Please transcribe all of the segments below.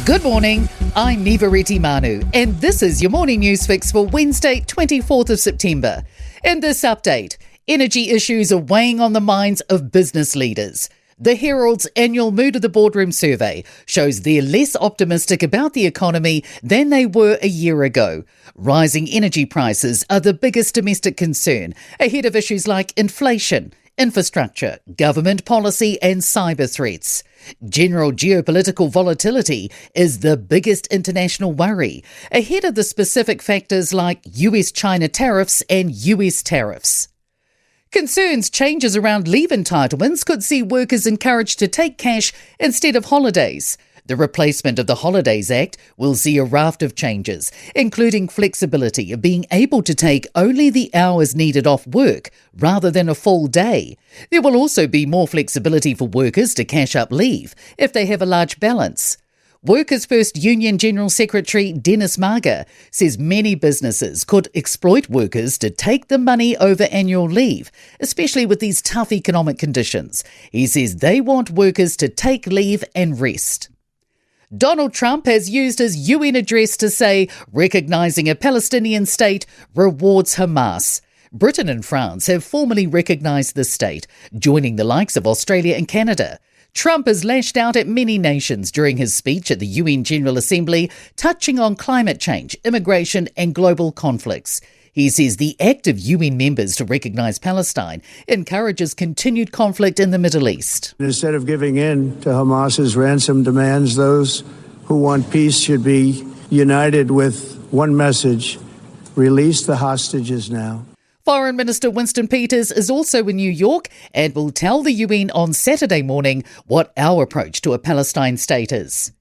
Good morning, I'm Nivareti Manu, and this is your morning news fix for Wednesday, 24th of September. In this update, energy issues are weighing on the minds of business leaders. The Herald's annual Mood of the Boardroom survey shows they're less optimistic about the economy than they were a year ago. Rising energy prices are the biggest domestic concern, ahead of issues like inflation, infrastructure, government policy and cyber threats. General geopolitical volatility is the biggest international worry, ahead of the specific factors like US-China tariffs and US tariffs. Concerns changes around leave entitlements could see workers encouraged to take cash instead of holidays. The replacement of the Holidays Act will see a raft of changes, including flexibility of being able to take only the hours needed off work rather than a full day. There will also be more flexibility for workers to cash up leave if they have a large balance. Workers' First Union General Secretary Dennis Marga says many businesses could exploit workers to take the money over annual leave, especially with these tough economic conditions. He says they want workers to take leave and rest. Donald Trump has used his UN address to say recognising a Palestinian state rewards Hamas. Britain and France have formally recognised the state, joining the likes of Australia and Canada. Trump has lashed out at many nations during his speech at the UN General Assembly, touching on climate change, immigration and global conflicts. He says the act of UN members to recognise Palestine encourages continued conflict in the Middle East. Instead of giving in to Hamas's ransom demands, those who want peace should be united with one message: release the hostages now. Foreign Minister Winston Peters is also in New York and will tell the UN on Saturday morning what our approach to a Palestine state is.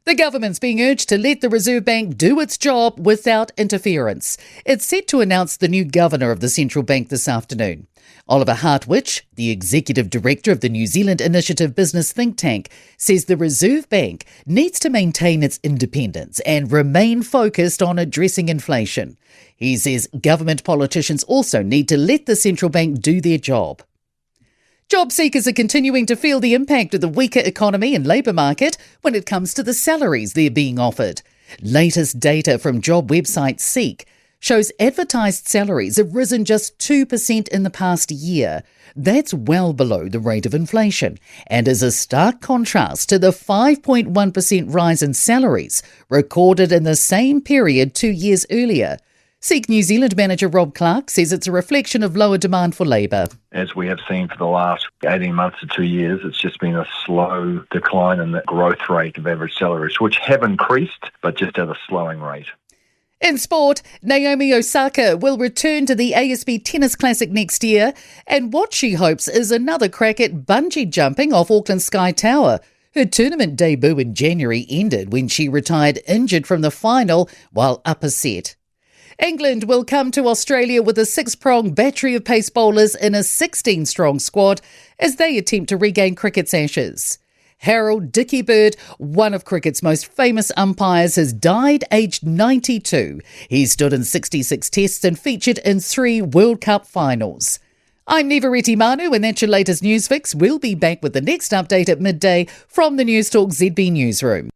The government's being urged to let the Reserve Bank do its job without interference. It's set to announce the new governor of the central bank this afternoon. Oliver Hartwich, the executive director of the New Zealand Initiative business think tank, says the Reserve Bank needs to maintain its independence and remain focused on addressing inflation. He says government politicians also need to let the central bank do their job. Job seekers are continuing to feel the impact of the weaker economy and labour market when it comes to the salaries they're being offered. Latest data from job website Seek shows advertised salaries have risen just 2% in the past year. That's well below the rate of inflation and is a stark contrast to the 5.1% rise in salaries recorded in the same period 2 years earlier. Seek New Zealand manager Rob Clark says it's a reflection of lower demand for labour. As we have seen for the last 18 months to 2 years, it's just been a slow decline in the growth rate of average salaries, which have increased, but just at a slowing rate. In sport, Naomi Osaka will return to the ASB Tennis Classic next year, and what she hopes is another crack at bungee jumping off Auckland's Sky Tower. Her tournament debut in January ended when she retired injured from the final while up a set. England will come to Australia with a six-pronged battery of pace bowlers in a 16-strong squad as they attempt to regain cricket's ashes. Harold Dickie Bird, one of cricket's most famous umpires, has died aged 92. He stood in 66 tests and featured in 3 World Cup finals. I'm Nivareti Manu, and that's your latest news fix. We'll be back with the next update at midday from the Newstalk ZB newsroom.